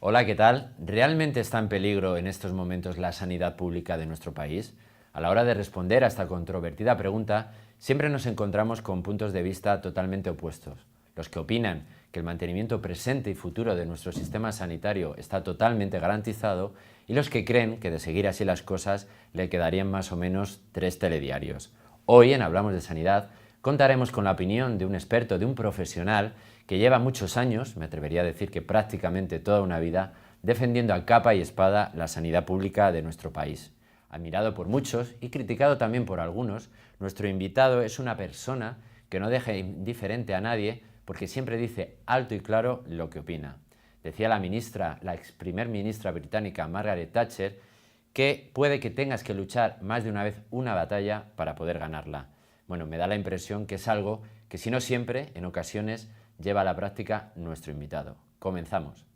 Hola, ¿qué tal? ¿Realmente está en peligro en estos momentos la sanidad pública de nuestro país? A la hora de responder a esta controvertida pregunta, siempre nos encontramos con puntos de vista totalmente opuestos. Los que opinan que el mantenimiento presente y futuro de nuestro sistema sanitario está totalmente garantizado y los que creen que de seguir así las cosas le quedarían más o menos 3 telediarios. Hoy en Hablamos de Sanidad contaremos con la opinión de un experto, de un profesional que lleva muchos años, me atrevería a decir que prácticamente toda una vida, defendiendo a capa y espada la sanidad pública de nuestro país. Admirado por muchos y criticado también por algunos, nuestro invitado es una persona que no deja indiferente a nadie porque siempre dice alto y claro lo que opina. Decía la ex primer ministra británica Margaret Thatcher que puede que tengas que luchar más de una vez una batalla para poder ganarla. Bueno, me da la impresión que es algo que, si no siempre, en ocasiones, lleva a la práctica nuestro invitado. Comenzamos.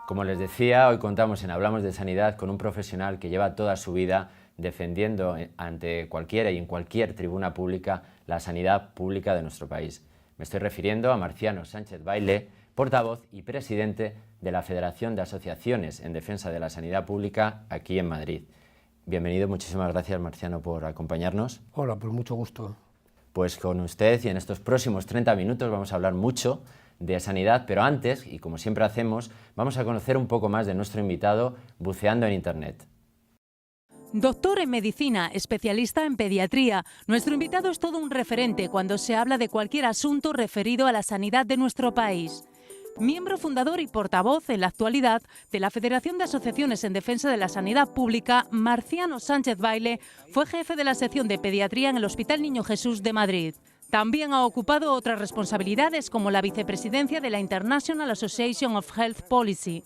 Como les decía, hoy contamos en Hablamos de Sanidad con un profesional que lleva toda su vida defendiendo ante cualquiera y en cualquier tribuna pública la sanidad pública de nuestro país. Me estoy refiriendo a Marciano Sánchez Baile, portavoz y presidente de la Federación de Asociaciones en Defensa de la Sanidad Pública aquí en Madrid. Bienvenido, muchísimas gracias, Marciano, por acompañarnos. Hola, pues mucho gusto. Pues con usted y en estos próximos 30 minutos vamos a hablar mucho de sanidad, pero antes, y como siempre hacemos, vamos a conocer un poco más de nuestro invitado buceando en Internet. Doctor en medicina, especialista en pediatría, nuestro invitado es todo un referente cuando se habla de cualquier asunto referido a la sanidad de nuestro país. Miembro fundador y portavoz en la actualidad de la Federación de Asociaciones en Defensa de la Sanidad Pública, Marciano Sánchez Baile fue jefe de la sección de pediatría en el Hospital Niño Jesús de Madrid. También ha ocupado otras responsabilidades como la vicepresidencia de la International Association of Health Policy.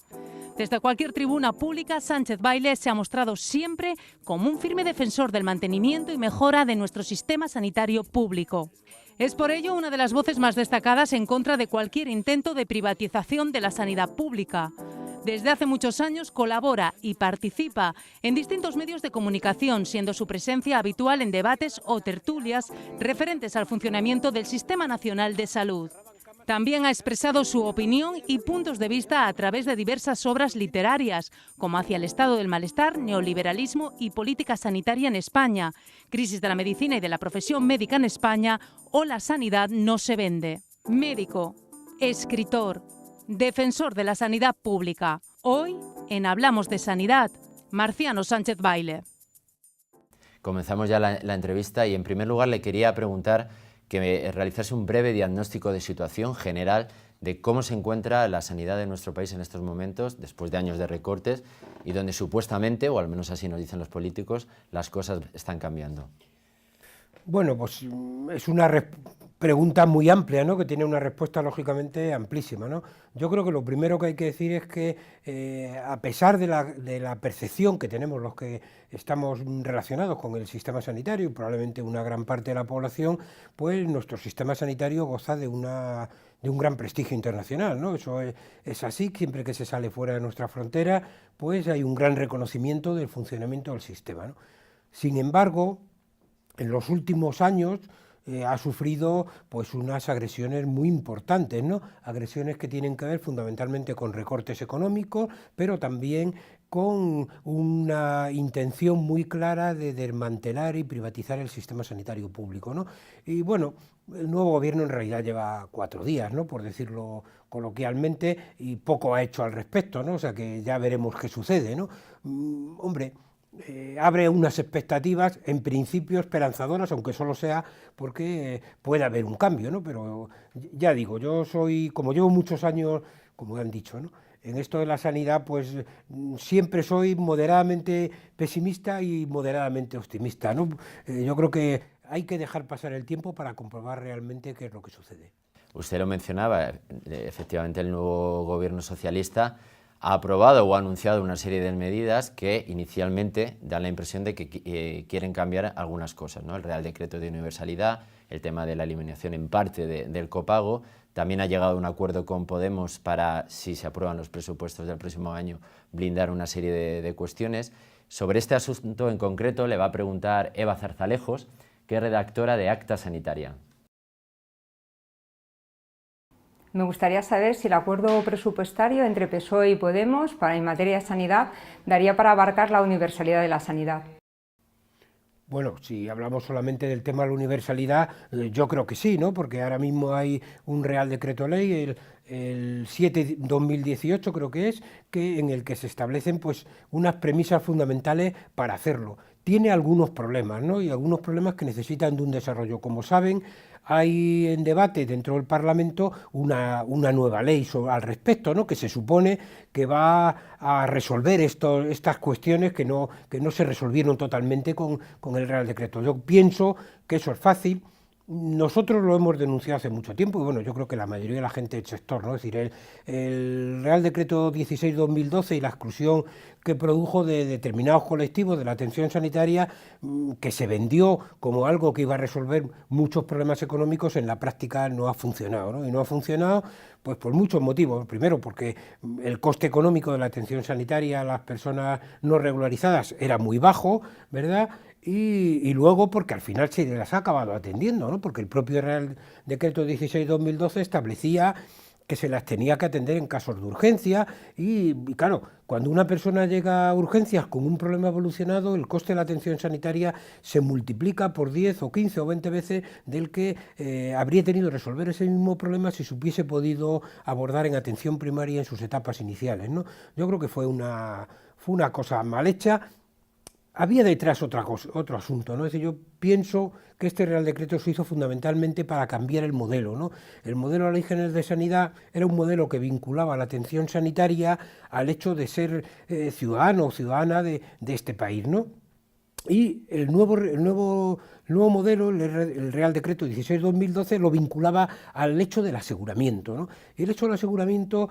Desde cualquier tribuna pública, Sánchez Baile se ha mostrado siempre como un firme defensor del mantenimiento y mejora de nuestro sistema sanitario público. Es por ello una de las voces más destacadas en contra de cualquier intento de privatización de la sanidad pública. Desde hace muchos años colabora y participa en distintos medios de comunicación, siendo su presencia habitual en debates o tertulias referentes al funcionamiento del Sistema Nacional de Salud. También ha expresado su opinión y puntos de vista a través de diversas obras literarias, como Hacia el estado del malestar, Neoliberalismo y política sanitaria en España, Crisis de la medicina y de la profesión médica en España o La sanidad no se vende. Médico, escritor, defensor de la sanidad pública. Hoy, en Hablamos de Sanidad, Marciano Sánchez Baile. Comenzamos ya la entrevista y en primer lugar le quería preguntar que realizase un breve diagnóstico de situación general de cómo se encuentra la sanidad de nuestro país en estos momentos, después de años de recortes, y donde supuestamente, o al menos así nos dicen los políticos, las cosas están cambiando. Bueno, pues es una pregunta muy amplia, ¿no?, que tiene una respuesta lógicamente amplísima, ¿no? Yo creo que lo primero que hay que decir es que a pesar de la percepción que tenemos los que estamos relacionados con el sistema sanitario y probablemente una gran parte de la población, pues nuestro sistema sanitario goza de un gran prestigio internacional, ¿no? Eso es así, siempre que se sale fuera de nuestra frontera, pues hay un gran reconocimiento del funcionamiento del sistema, ¿no? Sin embargo, en los últimos años ha sufrido pues unas agresiones muy importantes, ¿no? Agresiones que tienen que ver fundamentalmente con recortes económicos, pero también con una intención muy clara de desmantelar y privatizar el sistema sanitario público, ¿no? Y bueno, el nuevo gobierno en realidad lleva 4 días, ¿no?, por decirlo coloquialmente, y poco ha hecho al respecto, ¿no? O sea que ya veremos qué sucede, ¿no? Hombre, abre unas expectativas en principio esperanzadoras, aunque solo sea porque puede haber un cambio, ¿no? Pero ya digo, yo soy, como llevo muchos años, como han dicho, ¿no?, en esto de la sanidad, pues siempre soy moderadamente pesimista y moderadamente optimista, ¿no? Yo creo que hay que dejar pasar el tiempo para comprobar realmente qué es lo que sucede. Usted lo mencionaba, efectivamente el nuevo gobierno socialista ha aprobado o ha anunciado una serie de medidas que inicialmente dan la impresión de que quieren cambiar algunas cosas, ¿no? El Real Decreto de Universalidad, el tema de la eliminación en parte del copago. También ha llegado a un acuerdo con Podemos para, si se aprueban los presupuestos del próximo año, blindar una serie de cuestiones. Sobre este asunto en concreto le va a preguntar Eva Zarzalejos, que es redactora de Acta Sanitaria. Me gustaría saber si el acuerdo presupuestario entre PSOE y Podemos en materia de sanidad daría para abarcar la universalidad de la sanidad. Bueno, si hablamos solamente del tema de la universalidad, yo creo que sí, ¿no? Porque ahora mismo hay un Real Decreto Ley, el 7/2018 creo que es, en el que se establecen pues unas premisas fundamentales para hacerlo. Tiene algunos problemas, ¿no? Y algunos problemas que necesitan de un desarrollo. Como saben, hay en debate dentro del Parlamento una nueva ley al respecto, ¿no? Que se supone que va a resolver estas cuestiones que no se resolvieron totalmente con el Real Decreto. Yo pienso que eso es fácil. Nosotros lo hemos denunciado hace mucho tiempo y bueno, yo creo que la mayoría de la gente del sector, ¿no? Es decir, el Real Decreto 16/2012 y la exclusión que produjo de determinados colectivos de la atención sanitaria, que se vendió como algo que iba a resolver muchos problemas económicos, en la práctica no ha funcionado, ¿no? Y no ha funcionado pues por muchos motivos. Primero, porque el coste económico de la atención sanitaria a las personas no regularizadas era muy bajo, ¿verdad? Y luego porque al final se las ha acabado atendiendo, ¿no? Porque el propio Real Decreto 16/2012 establecía que se las tenía que atender en casos de urgencia y claro, cuando una persona llega a urgencias con un problema evolucionado, el coste de la atención sanitaria se multiplica por 10 o 15 o 20 veces del que habría tenido que resolver ese mismo problema si se hubiese podido abordar en atención primaria en sus etapas iniciales, ¿no? Yo creo que fue una cosa mal hecha. Había detrás otro asunto, ¿no? Es decir, yo pienso que este Real Decreto se hizo fundamentalmente para cambiar el modelo, ¿no? El modelo de la Ley General de Sanidad era un modelo que vinculaba la atención sanitaria al hecho de ser ciudadano o ciudadana de este país, ¿no? Y el nuevo modelo, el Real Decreto 16/2012, lo vinculaba al hecho del aseguramiento, ¿no? Y el hecho del aseguramiento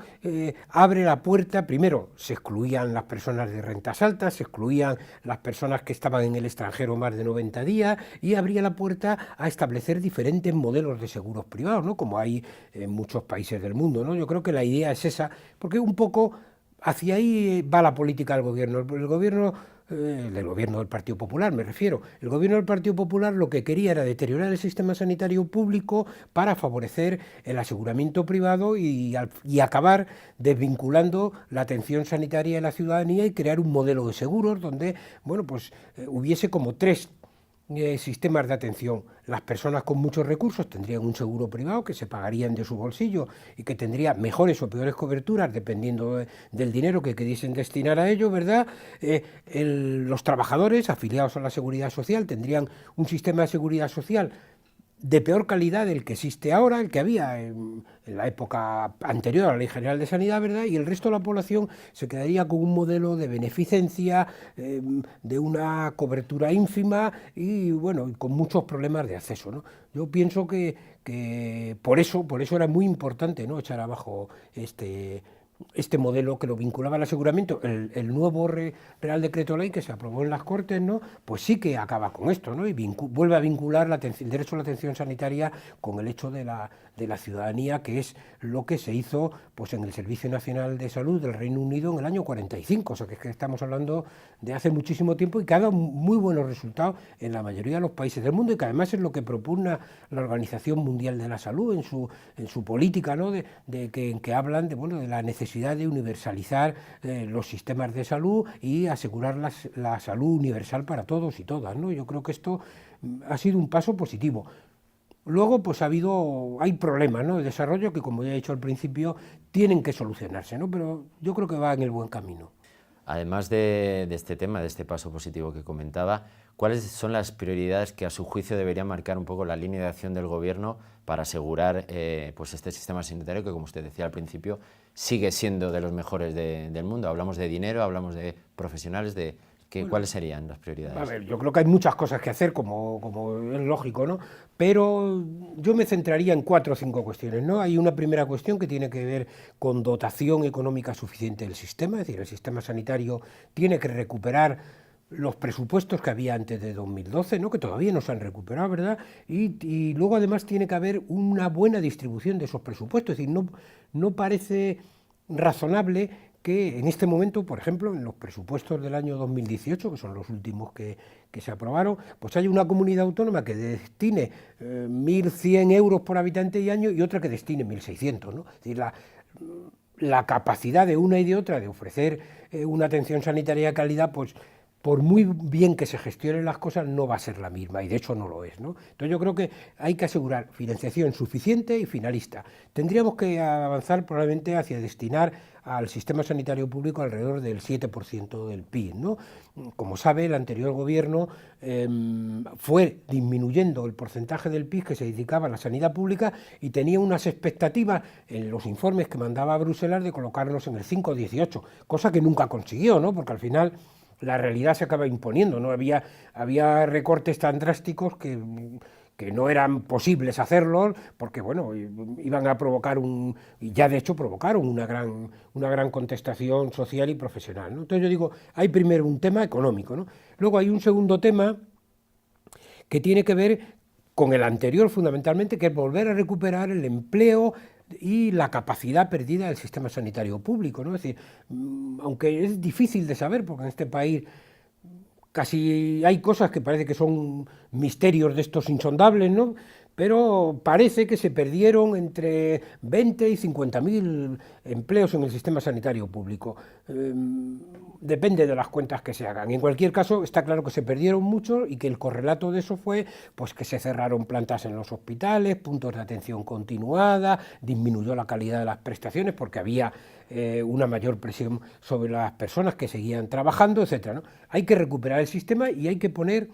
abre la puerta. Primero, se excluían las personas de rentas altas, se excluían las personas que estaban en el extranjero más de 90 días y abría la puerta a establecer diferentes modelos de seguros privados, ¿no? Como hay en muchos países del mundo, ¿no? Yo creo que la idea es esa, porque un poco hacia ahí va la política del gobierno. El gobierno del gobierno del Partido Popular, me refiero. El gobierno del Partido Popular lo que quería era deteriorar el sistema sanitario público para favorecer el aseguramiento privado y acabar desvinculando la atención sanitaria de la ciudadanía y crear un modelo de seguros donde, bueno, pues hubiese como tres sistemas de atención. Las personas con muchos recursos tendrían un seguro privado que se pagarían de su bolsillo y que tendría mejores o peores coberturas dependiendo del dinero que quisiesen destinar a ello, ¿verdad? Los trabajadores afiliados a la Seguridad Social tendrían un sistema de seguridad social de peor calidad del que existe ahora, el que había en la época anterior a la Ley General de Sanidad, ¿verdad? Y el resto de la población se quedaría con un modelo de beneficencia, de una cobertura ínfima y, bueno, con muchos problemas de acceso, ¿no? Yo pienso que por eso era muy importante, ¿no?, echar abajo este modelo que lo vinculaba al aseguramiento. El nuevo Real Decreto Ley que se aprobó en las Cortes, ¿no?, pues sí que acaba con esto, ¿no?, y vuelve a vincular el derecho a la atención sanitaria con el hecho de la ciudadanía, que es lo que se hizo pues en el Servicio Nacional de Salud del Reino Unido en el año 45, o sea que es que estamos hablando de hace muchísimo tiempo y que ha dado muy buenos resultados en la mayoría de los países del mundo y que además es lo que propugna la Organización Mundial de la Salud en su política, ¿no?, que hablan de la necesidad de universalizar los sistemas de salud y asegurar la salud universal para todos y todas, ¿no? Yo creo que esto ha sido un paso positivo. Luego, pues hay problemas, ¿no?, de desarrollo que, como ya he dicho al principio, tienen que solucionarse, ¿no?, pero yo creo que va en el buen camino. Además de este tema, de este paso positivo que comentaba, ¿cuáles son las prioridades que a su juicio deberían marcar un poco la línea de acción del Gobierno para asegurar pues este sistema sanitario que, como usted decía al principio, sigue siendo de los mejores del mundo? Hablamos de dinero, hablamos de profesionales, de ¿Cuáles serían las prioridades? A ver, yo creo que hay muchas cosas que hacer, como es lógico, ¿no? Pero yo me centraría en 4 o 5 cuestiones, ¿no? Hay una primera cuestión que tiene que ver con dotación económica suficiente del sistema, es decir, el sistema sanitario tiene que recuperar los presupuestos que había antes de 2012, ¿no? Que todavía no se han recuperado, ¿verdad? Y luego además tiene que haber una buena distribución de esos presupuestos, es decir, no parece razonable que en este momento, por ejemplo, en los presupuestos del año 2018, que son los últimos que se aprobaron, pues hay una comunidad autónoma que destine 1.100 euros por habitante y año y otra que destine 1.600, ¿no? Es decir, la capacidad de una y de otra de ofrecer una atención sanitaria de calidad, pues por muy bien que se gestionen las cosas, no va a ser la misma, y de hecho no lo es, ¿no? Entonces yo creo que hay que asegurar financiación suficiente y finalista. Tendríamos que avanzar probablemente hacia destinar al sistema sanitario público alrededor del 7% del PIB, ¿no? Como sabe, el anterior gobierno fue disminuyendo el porcentaje del PIB que se dedicaba a la sanidad pública y tenía unas expectativas en los informes que mandaba a Bruselas de colocarnos en el 5,18, cosa que nunca consiguió, ¿no? Porque al final la realidad se acaba imponiendo, ¿no? Había recortes tan drásticos que no eran posibles hacerlos, porque bueno, iban a provocar y ya de hecho provocaron una gran contestación social y profesional, ¿no? Entonces yo digo, hay primero un tema económico, ¿no? Luego hay un segundo tema que tiene que ver con el anterior fundamentalmente, que es volver a recuperar el empleo y la capacidad perdida del sistema sanitario público, ¿no? Es decir, aunque es difícil de saber, porque en este país casi hay cosas que parece que son misterios de estos insondables, ¿no? Pero parece que se perdieron entre 20 y 50.000 empleos en el sistema sanitario público. Depende de las cuentas que se hagan. En cualquier caso, está claro que se perdieron mucho y que el correlato de eso fue pues, que se cerraron plantas en los hospitales, puntos de atención continuada, disminuyó la calidad de las prestaciones porque había una mayor presión sobre las personas que seguían trabajando, etc., ¿no? Hay que recuperar el sistema y hay que poner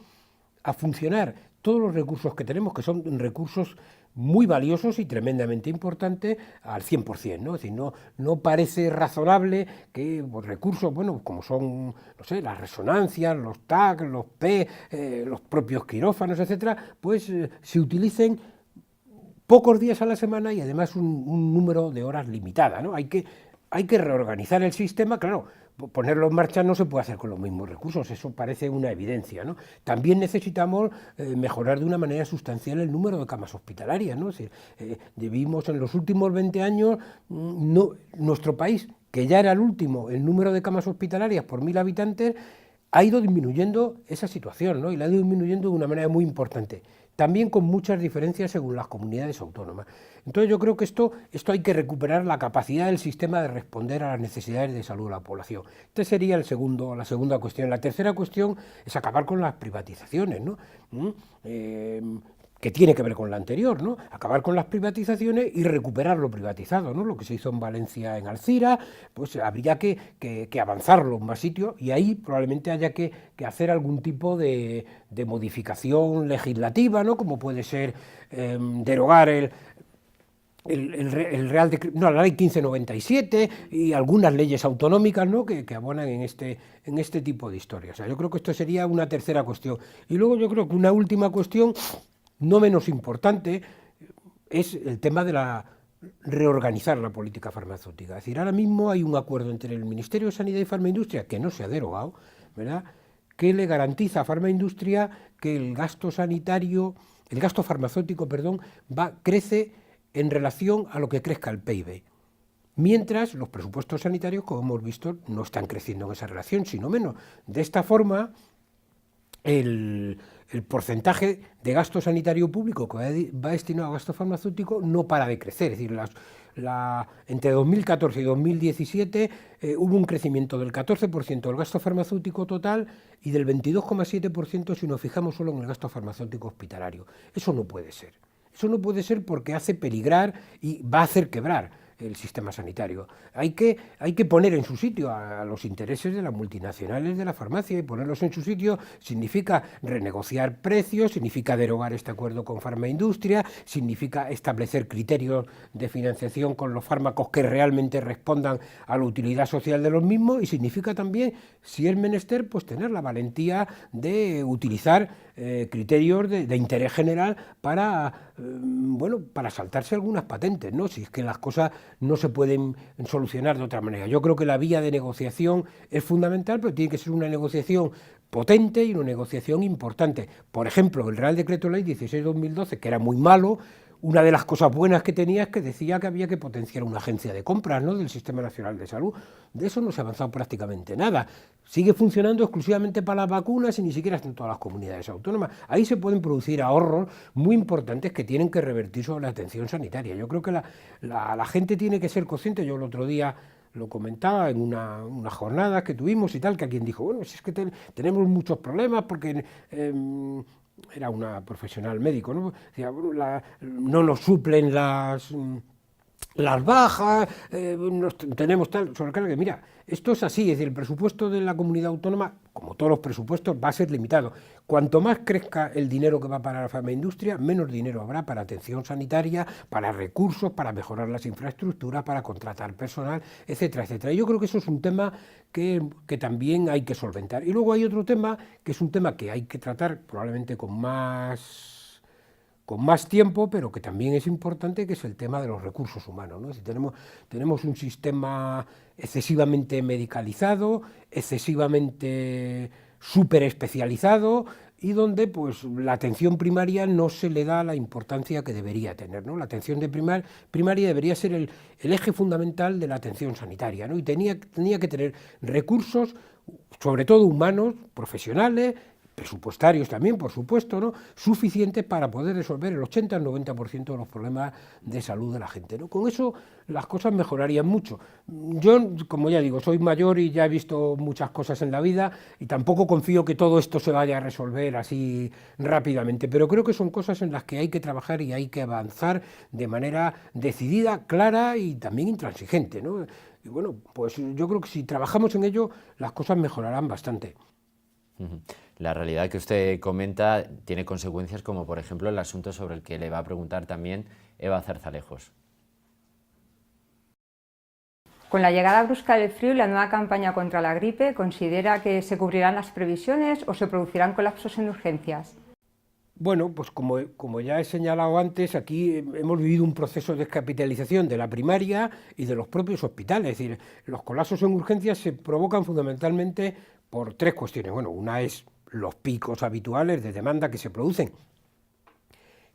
a funcionar todos los recursos que tenemos, que son recursos muy valiosos y tremendamente importantes, al 100%, ¿no? Es decir, no parece razonable que pues, recursos, bueno, como son, no sé, las resonancias, los TAC, los P, los propios quirófanos, etcétera, pues se utilicen pocos días a la semana y además un número de horas limitada, ¿no? Hay que reorganizar el sistema, claro. Ponerlo en marcha no se puede hacer con los mismos recursos, eso parece una evidencia, ¿no? También necesitamos mejorar de una manera sustancial el número de camas hospitalarias, ¿no? Es decir, debimos en los últimos 20 años, nuestro país, que ya era el último, el número de camas hospitalarias por 1.000 habitantes, ha ido disminuyendo esa situación, ¿no? Y la ha ido disminuyendo de una manera muy importante, también con muchas diferencias según las comunidades autónomas. Entonces yo creo que esto hay que recuperar la capacidad del sistema de responder a las necesidades de salud de la población. Este sería la segunda cuestión. La tercera cuestión es acabar con las privatizaciones, ¿no? Que tiene que ver con la anterior, ¿no? Acabar con las privatizaciones y recuperar lo privatizado, ¿no? Lo que se hizo en Valencia, en Alcira, pues habría que avanzarlo en más sitios y ahí probablemente haya que hacer algún tipo de modificación legislativa, ¿no? Como puede ser derogar la ley 1597 y algunas leyes autonómicas, ¿no? que abonan en este tipo de historias. O sea, yo creo que esto sería una tercera cuestión. Y luego yo creo que una última cuestión, no menos importante, es el tema de reorganizar la política farmacéutica. Es decir, ahora mismo hay un acuerdo entre el Ministerio de Sanidad y Farmaindustria, que no se ha derogado, ¿verdad?, que le garantiza a Farmaindustria que el gasto farmacéutico, crece en relación a lo que crezca el PIB. Mientras los presupuestos sanitarios, como hemos visto, no están creciendo en esa relación, sino menos. De esta forma, el porcentaje de gasto sanitario público que va destinado a gasto farmacéutico no para de crecer. Es decir, entre 2014 y 2017 hubo un crecimiento del 14% del gasto farmacéutico total y del 22,7% si nos fijamos solo en el gasto farmacéutico hospitalario. Eso no puede ser. Eso no puede ser porque hace peligrar y va a hacer quebrar el sistema sanitario. Hay que poner en su sitio a los intereses de las multinacionales de la farmacia, y ponerlos en su sitio significa renegociar precios, significa derogar este acuerdo con Farmaindustria, significa establecer criterios de financiación con los fármacos que realmente respondan a la utilidad social de los mismos, y significa también, si es menester, pues tener la valentía de utilizar criterios de interés general para, bueno, para saltarse algunas patentes, ¿no? Si es que las cosas no se pueden solucionar de otra manera. Yo creo que la vía de negociación es fundamental, pero tiene que ser una negociación potente y una negociación importante. Por ejemplo, el Real Decreto Ley 16/2012, que era muy malo, una de las cosas buenas que tenía es que decía que había que potenciar una agencia de compras, ¿no?, del Sistema Nacional de Salud. De eso no se ha avanzado prácticamente nada. Sigue funcionando exclusivamente para las vacunas y ni siquiera en todas las comunidades autónomas. Ahí se pueden producir ahorros muy importantes que tienen que revertir sobre la atención sanitaria. Yo creo que la gente tiene que ser consciente. Yo el otro día lo comentaba en una jornada que tuvimos y tal, que alguien dijo, bueno, si es que tenemos muchos problemas porque... era una profesional médico, ¿no? Decía, bueno, no nos suplen las bajas, tenemos tal sobrecarga. Mira, esto es así, es decir, el presupuesto de la comunidad autónoma, como todos los presupuestos, va a ser limitado. Cuanto más crezca el dinero que va para la farmaindustria, menos dinero habrá para atención sanitaria, para recursos, para mejorar las infraestructuras, para contratar personal, etcétera, etcétera. Y yo creo que eso es un tema que también hay que solventar. Y luego hay otro tema, que es un tema que hay que tratar probablemente con más tiempo, pero que también es importante, que es el tema de los recursos humanos, ¿no? Si tenemos un sistema excesivamente medicalizado, excesivamente súper especializado, y donde pues la atención primaria no se le da la importancia que debería tener, ¿no? La atención primaria debería ser el eje fundamental de la atención sanitaria, ¿no? Y tenía que tener recursos, sobre todo humanos, profesionales, presupuestarios también, por supuesto, ¿no?, suficientes para poder resolver el 80 al 90% de los problemas de salud de la gente, ¿no? Con eso las cosas mejorarían mucho. Yo, como ya digo, soy mayor y ya he visto muchas cosas en la vida y tampoco confío que todo esto se vaya a resolver así rápidamente, pero creo que son cosas en las que hay que trabajar y hay que avanzar de manera decidida, clara y también intransigente, ¿no? Y bueno, pues yo creo que si trabajamos en ello, las cosas mejorarán bastante. La realidad que usted comenta tiene consecuencias como, por ejemplo, el asunto sobre el que le va a preguntar también Eva Zarzalejos. Con la llegada brusca del frío y la nueva campaña contra la gripe, ¿considera que se cubrirán las previsiones o se producirán colapsos en urgencias? Bueno, pues como ya he señalado antes, aquí hemos vivido un proceso de descapitalización de la primaria y de los propios hospitales. Es decir, los colapsos en urgencias se provocan fundamentalmente por tres cuestiones. Bueno, una es los picos habituales de demanda que se producen,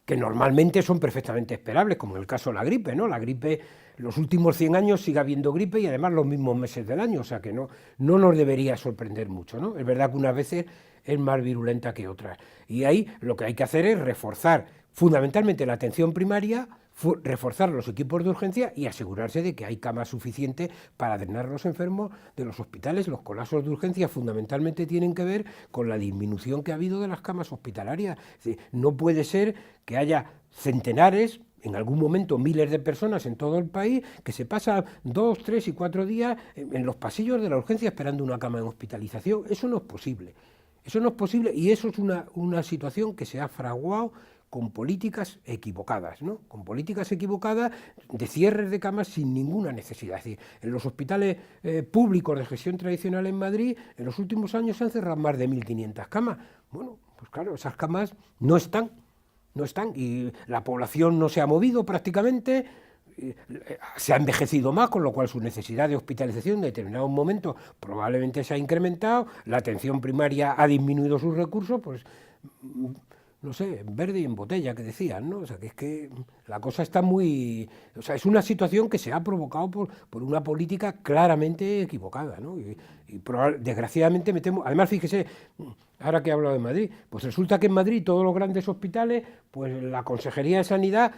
que normalmente son perfectamente esperables, como en el caso de la gripe, ¿no? La gripe, los últimos 100 años sigue habiendo gripe y además los mismos meses del año, o sea que no nos debería sorprender mucho, ¿no? Es verdad que unas veces es más virulenta que otras. Y ahí lo que hay que hacer es reforzar fundamentalmente la atención primaria, reforzar los equipos de urgencia y asegurarse de que hay camas suficientes para drenar a los enfermos de los hospitales. Los colapsos de urgencia fundamentalmente tienen que ver con la disminución que ha habido de las camas hospitalarias. Es decir, no puede ser que haya centenares, en algún momento miles de personas en todo el país, que se pasan 2, 3 y 4 días en los pasillos de la urgencia esperando una cama en hospitalización. Eso no es posible. Eso no es posible y eso es una situación que se ha fraguado con políticas equivocadas, ¿no? Con políticas equivocadas de cierres de camas sin ninguna necesidad. Es decir, en los hospitales públicos de gestión tradicional en Madrid, en los últimos años se han cerrado más de 1.500 camas. Bueno, pues claro, esas camas no están y la población no se ha movido prácticamente, se ha envejecido más, con lo cual su necesidad de hospitalización en determinados momentos probablemente se ha incrementado, la atención primaria ha disminuido sus recursos, pues no sé, en verde y en botella, que decían, ¿no? O sea, que es que la cosa está muy... O sea, es una situación que se ha provocado por una política claramente equivocada, ¿no? Y desgraciadamente Además, fíjese, ahora que he hablado de Madrid, pues resulta que en Madrid todos los grandes hospitales, pues la Consejería de Sanidad,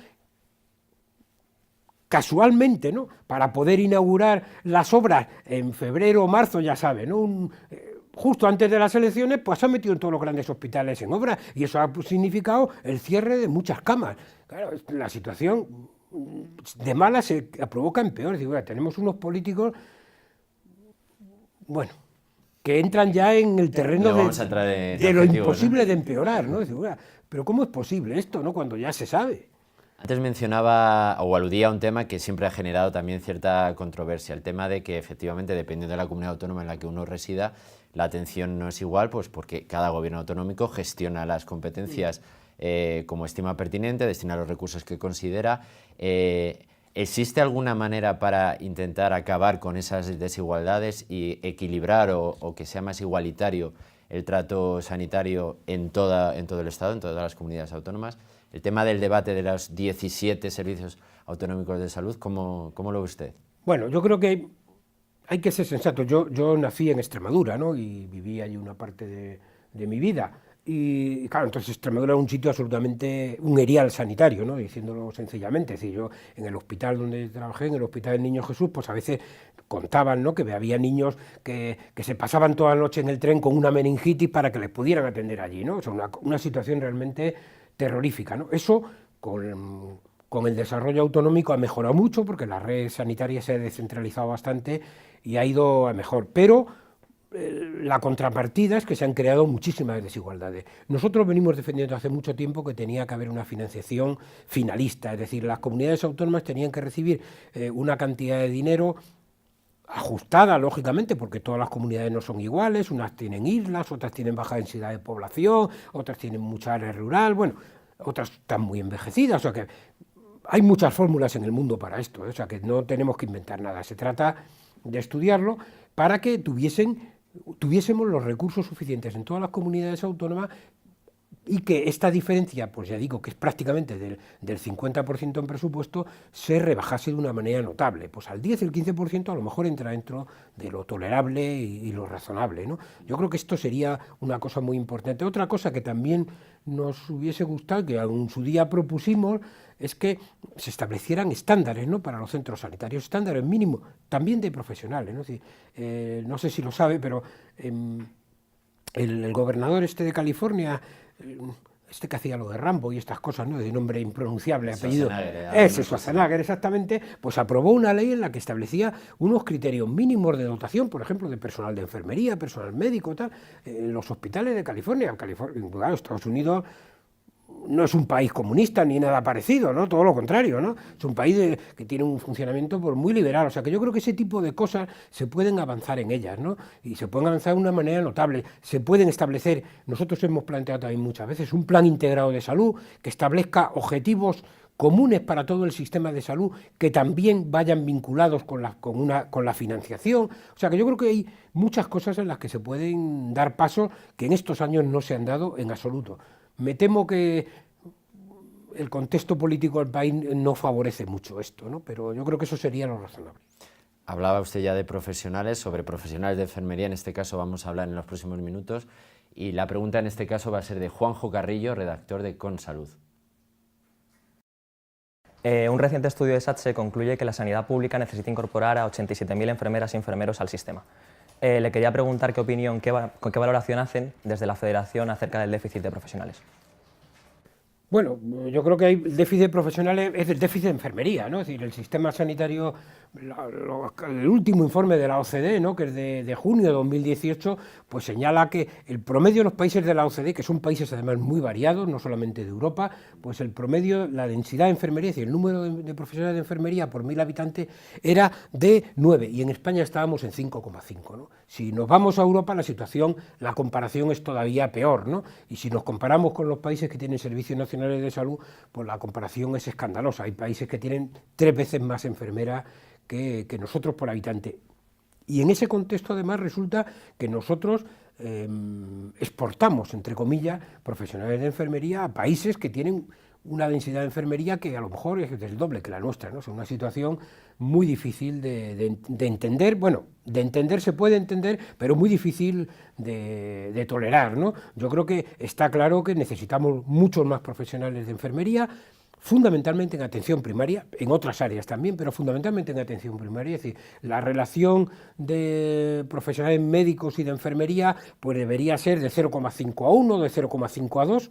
casualmente, ¿no?, para poder inaugurar las obras en febrero o marzo, ya sabe, ¿no?, justo antes de las elecciones, pues se han metido en todos los grandes hospitales en obra y eso ha significado el cierre de muchas camas. Claro, la situación de mala se provoca en peor. Digo, tenemos unos políticos, bueno, que entran ya en el terreno de lo imposible, ¿no?, de empeorar, ¿no? Digo, pero ¿cómo es posible esto, no?, cuando ya se sabe? Antes mencionaba o aludía a un tema que siempre ha generado también cierta controversia, el tema de que efectivamente, dependiendo de la comunidad autónoma en la que uno resida, la atención no es igual, pues porque cada gobierno autonómico gestiona las competencias como estima pertinente, destina los recursos que considera. ¿Existe alguna manera para intentar acabar con esas desigualdades y equilibrar o que sea más igualitario el trato sanitario en todo el Estado, en todas las comunidades autónomas? El tema del debate de los 17 servicios autonómicos de salud, ¿cómo lo ve usted? Bueno, yo creo que hay que ser sensato. Yo nací en Extremadura, ¿no?, y viví allí una parte de mi vida. Y claro, entonces Extremadura era un sitio absolutamente, un erial sanitario, ¿no?, diciéndolo sencillamente. Es decir, yo en el hospital donde trabajé, en el Hospital del Niño Jesús, pues a veces contaban, ¿no?, que había niños que se pasaban toda la noche en el tren con una meningitis para que les pudieran atender allí, ¿no? O sea, una situación realmente terrorífica, ¿no? Eso con el desarrollo autonómico ha mejorado mucho, porque la red sanitaria se ha descentralizado bastante y ha ido a mejor, pero la contrapartida es que se han creado muchísimas desigualdades. Nosotros venimos defendiendo hace mucho tiempo que tenía que haber una financiación finalista, es decir, las comunidades autónomas tenían que recibir una cantidad de dinero ajustada, lógicamente, porque todas las comunidades no son iguales, unas tienen islas, otras tienen baja densidad de población, otras tienen mucha área rural, bueno, otras están muy envejecidas, o sea que hay muchas fórmulas en el mundo para esto, o sea que no tenemos que inventar nada, se trata de estudiarlo para que tuviésemos los recursos suficientes en todas las comunidades autónomas y que esta diferencia, pues ya digo, que es prácticamente del 50% en presupuesto, se rebajase de una manera notable. Pues al 10, el 15% a lo mejor entra dentro de lo tolerable y lo razonable, ¿no? Yo creo que esto sería una cosa muy importante. Otra cosa que también nos hubiese gustado, que en su día propusimos, es que se establecieran estándares, ¿no?, para los centros sanitarios, estándares mínimos, también de profesionales, ¿no? No sé si lo sabe, pero el gobernador de California, que hacía lo de Rambo y estas cosas, ¿no?, de nombre impronunciable, apellido, Schwarzenegger, exactamente, pues aprobó una ley en la que establecía unos criterios mínimos de dotación, por ejemplo, de personal de enfermería, personal médico, tal, en los hospitales de California. Claro, Estados Unidos no es un país comunista ni nada parecido, ¿no?, todo lo contrario, ¿no?, es un país que tiene un funcionamiento pues, muy liberal, o sea que yo creo que ese tipo de cosas se pueden avanzar en ellas, ¿no?, y se pueden avanzar de una manera notable, se pueden establecer, nosotros hemos planteado también muchas veces, un plan integrado de salud que establezca objetivos comunes para todo el sistema de salud, que también vayan vinculados con la financiación, o sea que yo creo que hay muchas cosas en las que se pueden dar pasos que en estos años no se han dado en absoluto. Me temo que el contexto político del país no favorece mucho esto, ¿no?, pero yo creo que eso sería lo razonable. Hablaba usted ya de profesionales, sobre profesionales de enfermería, en este caso vamos a hablar en los próximos minutos, y la pregunta en este caso va a ser de Juanjo Carrillo, redactor de Consalud. Un reciente estudio de SATSE concluye que la sanidad pública necesita incorporar a 87.000 enfermeras y enfermeros al sistema. Le quería preguntar qué opinión, qué valoración hacen desde la Federación acerca del déficit de profesionales. Bueno, yo creo que hay déficit de profesionales, es el déficit de enfermería, ¿no? Es decir, el sistema sanitario, el último informe de la OCDE, ¿no?, que es de junio de 2018, pues señala que el promedio de los países de la OCDE, que son países además muy variados, no solamente de Europa, pues el promedio, la densidad de enfermería, es decir, el número de profesionales de enfermería por 1000 habitantes era de 9, y en España estábamos en 5,5, ¿no? Si nos vamos a Europa, la comparación es todavía peor, ¿no? Y si nos comparamos con los países que tienen servicios nacionales de salud, pues la comparación es escandalosa. Hay países que tienen 3 veces más enfermeras que nosotros por habitante. Y en ese contexto, además, resulta que nosotros exportamos, entre comillas, profesionales de enfermería a países que tienen una densidad de enfermería que a lo mejor es del doble que la nuestra, ¿no? Es una situación muy difícil de entender. Bueno, de entender se puede entender, pero muy difícil de tolerar, ¿no? Yo creo que está claro que necesitamos muchos más profesionales de enfermería, fundamentalmente en atención primaria, en otras áreas también, pero fundamentalmente en atención primaria. Es decir, la relación de profesionales médicos y de enfermería pues debería ser de 0,5 a 1, de 0,5 a 2,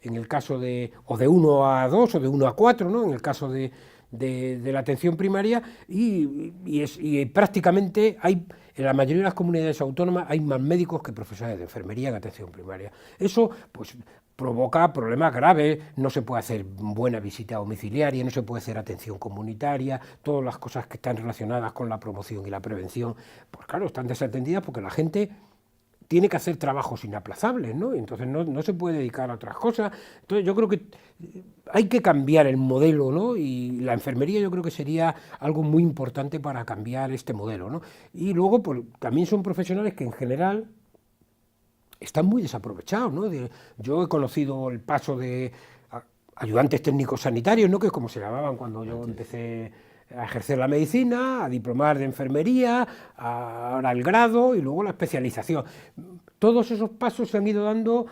en el caso o de 1 a 2 o de 1 a 4, ¿no? En el caso de la atención primaria, y prácticamente hay, en la mayoría de las comunidades autónomas hay más médicos que profesionales de enfermería en atención primaria. Eso pues provoca problemas graves, no se puede hacer buena visita domiciliaria, no se puede hacer atención comunitaria, todas las cosas que están relacionadas con la promoción y la prevención, pues claro, están desatendidas porque la gente tiene que hacer trabajos inaplazables, ¿no? Entonces no se puede dedicar a otras cosas. Entonces yo creo que hay que cambiar el modelo, ¿no? Y la enfermería yo creo que sería algo muy importante para cambiar este modelo, ¿no? Y luego pues, también son profesionales que en general están muy desaprovechados, ¿no? Yo he conocido el paso de ayudantes técnicos sanitarios, ¿no? Que es como se llamaban cuando yo empecé a ejercer la medicina, a diplomar de enfermería, ahora el grado y luego la especialización. Todos esos pasos se han ido dando,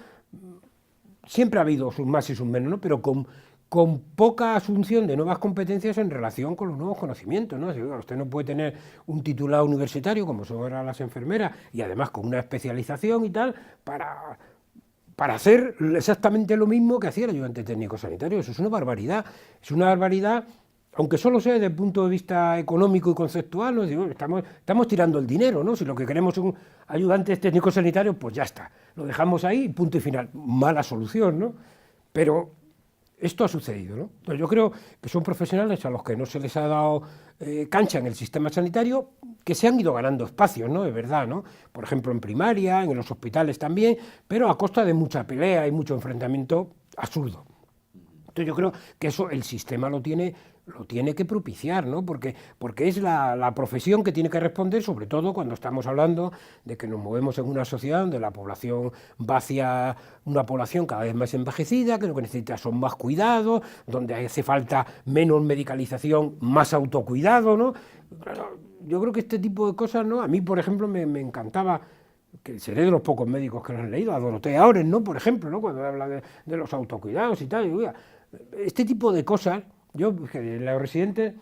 siempre ha habido sus más y sus menos, ¿no? Pero con poca asunción de nuevas competencias en relación con los nuevos conocimientos, ¿no? Usted no puede tener un titulado universitario, como son ahora las enfermeras, y además con una especialización y tal, para hacer exactamente lo mismo que hacía el ayudante técnico sanitario. Eso es una barbaridad, aunque solo sea desde el punto de vista económico y conceptual, ¿no? Digo, estamos tirando el dinero, ¿no? Si lo que queremos son ayudantes técnicos sanitarios, pues ya está, lo dejamos ahí, punto y final. Mala solución, ¿no? Pero esto ha sucedido, ¿no? Entonces yo creo que son profesionales a los que no se les ha dado cancha en el sistema sanitario, que se han ido ganando espacios, ¿no? Es verdad, ¿no? Por ejemplo, en primaria, en los hospitales también, pero a costa de mucha pelea y mucho enfrentamiento absurdo. Entonces yo creo que eso el sistema lo tiene que propiciar, ¿no? Porque es la profesión que tiene que responder, sobre todo cuando estamos hablando de que nos movemos en una sociedad donde la población va hacia una población cada vez más envejecida, que lo que necesita son más cuidados, donde hace falta menos medicalización, más autocuidado, ¿no? Yo creo que este tipo de cosas, ¿no? A mí, por ejemplo, me encantaba, que seré de los pocos médicos que lo han leído, a Dorotea Oren, ¿no? Por ejemplo, ¿no? Cuando habla de los autocuidados y tal, y, oiga, este tipo de cosas, yo, los residentes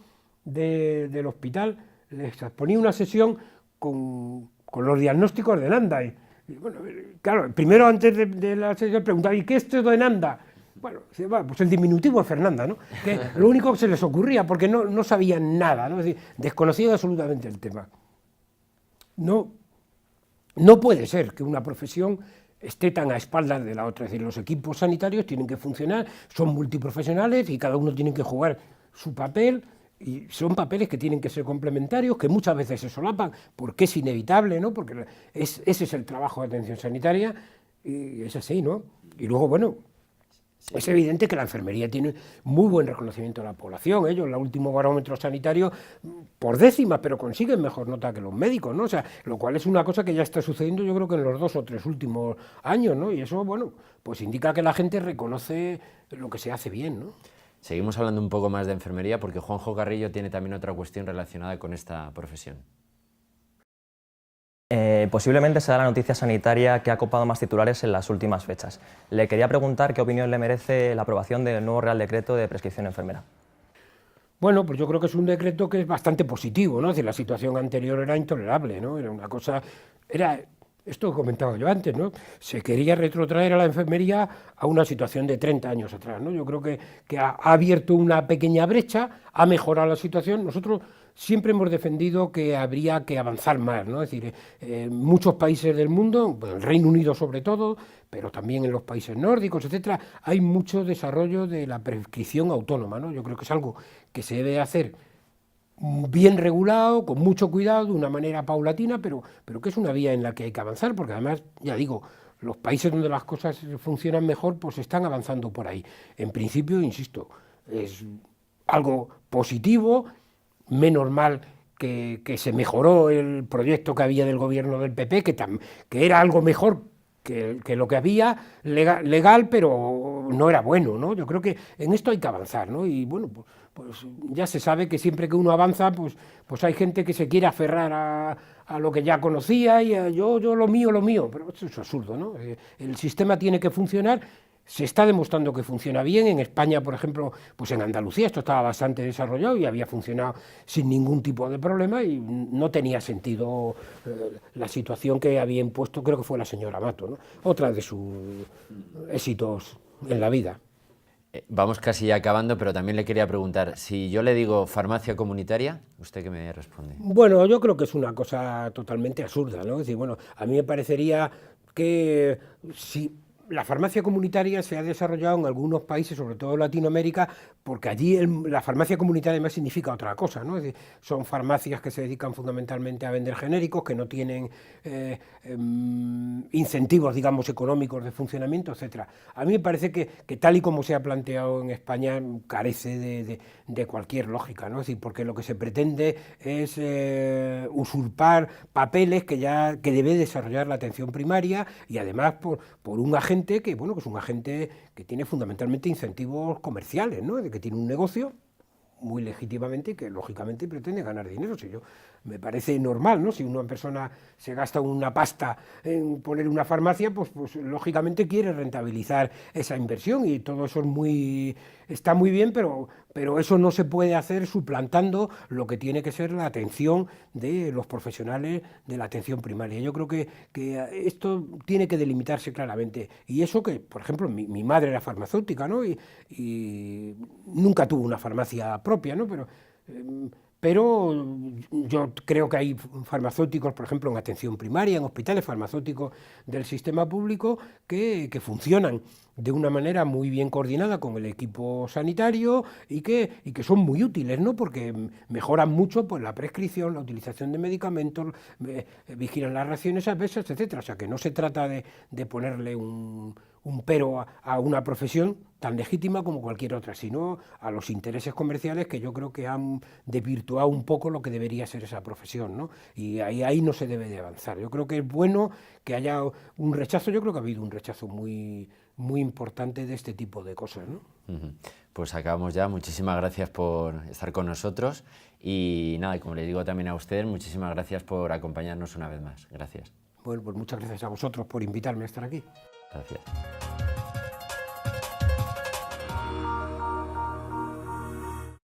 del hospital, les ponía una sesión con los diagnósticos de Nanda. Y bueno, claro, primero antes de la sesión preguntaba, ¿y qué es esto de Nanda? Bueno, pues el diminutivo es Fernanda, ¿no? Que lo único que se les ocurría, porque no sabían nada, ¿no? Es decir, desconocían absolutamente el tema. No puede ser que una profesión esté tan a espaldas de la otra, es decir, los equipos sanitarios tienen que funcionar, son multiprofesionales y cada uno tiene que jugar su papel, y son papeles que tienen que ser complementarios, que muchas veces se solapan, porque es inevitable, ¿no? Porque ese es el trabajo de atención sanitaria, y es así, ¿no? Y luego, bueno, es evidente que la enfermería tiene muy buen reconocimiento de la población. Ellos, en el último barómetro sanitario, por décimas, pero consiguen mejor nota que los médicos, ¿no? O sea, lo cual es una cosa que ya está sucediendo, yo creo que en los 2 o 3 últimos años, ¿no? Y eso, bueno, pues indica que la gente reconoce lo que se hace bien, ¿no? Seguimos hablando un poco más de enfermería porque Juanjo Carrillo tiene también otra cuestión relacionada con esta profesión. Posiblemente sea la noticia sanitaria que ha copado más titulares en las últimas fechas. Le quería preguntar qué opinión le merece la aprobación del nuevo Real Decreto de prescripción enfermera. Bueno, pues yo creo que es un decreto que es bastante positivo, ¿no? Es decir, la situación anterior era intolerable, ¿no? Era una cosa, esto que comentaba yo antes, ¿no? Se quería retrotraer a la enfermería a una situación de 30 años atrás, ¿no? Yo creo que ha abierto una pequeña brecha, ha mejorado la situación. Nosotros siempre hemos defendido que habría que avanzar más, ¿no? Es decir, en muchos países del mundo, bueno, el Reino Unido sobre todo, pero también en los países nórdicos, etcétera, hay mucho desarrollo de la prescripción autónoma, ¿no? Yo creo que es algo que se debe hacer bien regulado, con mucho cuidado, de una manera paulatina, pero que es una vía en la que hay que avanzar, porque además, ya digo, los países donde las cosas funcionan mejor, pues están avanzando por ahí. En principio, insisto, es algo positivo, menos mal que se mejoró el proyecto que había del gobierno del PP, que era algo mejor que lo que había legal, pero no era bueno, ¿no? Yo creo que en esto hay que avanzar, ¿no? Y bueno, pues ya se sabe que siempre que uno avanza, pues hay gente que se quiere aferrar a lo que ya conocía y yo lo mío, pero esto es absurdo, ¿no? El sistema tiene que funcionar se está demostrando que funciona bien. En España, por ejemplo, pues en Andalucía esto estaba bastante desarrollado y había funcionado sin ningún tipo de problema y no tenía sentido la situación que había impuesto, creo que fue la señora Mato, ¿no? Otra de sus éxitos en la vida. Vamos casi ya acabando, pero también le quería preguntar, si yo le digo farmacia comunitaria, ¿usted qué me responde? Bueno, yo creo que es una cosa totalmente absurda, ¿no? Es decir, bueno, a mí me parecería que si la farmacia comunitaria se ha desarrollado en algunos países, sobre todo en Latinoamérica, porque allí la farmacia comunitaria además significa otra cosa, ¿no? Es decir, son farmacias que se dedican fundamentalmente a vender genéricos, que no tienen incentivos, digamos, económicos de funcionamiento, etcétera. A mí me parece que tal y como se ha planteado en España carece de cualquier lógica, ¿no? Es decir, porque lo que se pretende es usurpar papeles que debe desarrollar la atención primaria y además por un agente que, bueno, que es un agente que tiene fundamentalmente incentivos comerciales, ¿no? De que tiene un negocio muy legítimamente y que lógicamente pretende ganar dinero. Si yo, me parece normal, ¿no? Si una persona se gasta una pasta en poner una farmacia, pues lógicamente quiere rentabilizar esa inversión y todo eso está muy bien, pero eso no se puede hacer suplantando lo que tiene que ser la atención de los profesionales de la atención primaria. Yo creo que esto tiene que delimitarse claramente. Y eso que, por ejemplo, mi madre era farmacéutica, ¿no? Y nunca tuvo una farmacia propia, ¿no? Pero yo creo que hay farmacéuticos, por ejemplo, en atención primaria, en hospitales farmacéuticos del sistema público que funcionan de una manera muy bien coordinada con el equipo sanitario y que son muy útiles, ¿no? Porque mejoran mucho pues, la prescripción, la utilización de medicamentos, vigilan las reacciones adversas, etcétera. O sea, que no se trata de ponerle un pero a una profesión tan legítima como cualquier otra, sino a los intereses comerciales que yo creo que han desvirtuado un poco lo que debería ser esa profesión, ¿no? Y ahí no se debe de avanzar. Yo creo que es bueno que haya un rechazo, yo creo que ha habido un rechazo muy importante de este tipo de cosas, ¿no? Pues acabamos ya. Muchísimas gracias por estar con nosotros y nada, y como le digo también a usted, muchísimas gracias por acompañarnos una vez más. Gracias. Bueno, pues muchas gracias a vosotros por invitarme a estar aquí. Gracias.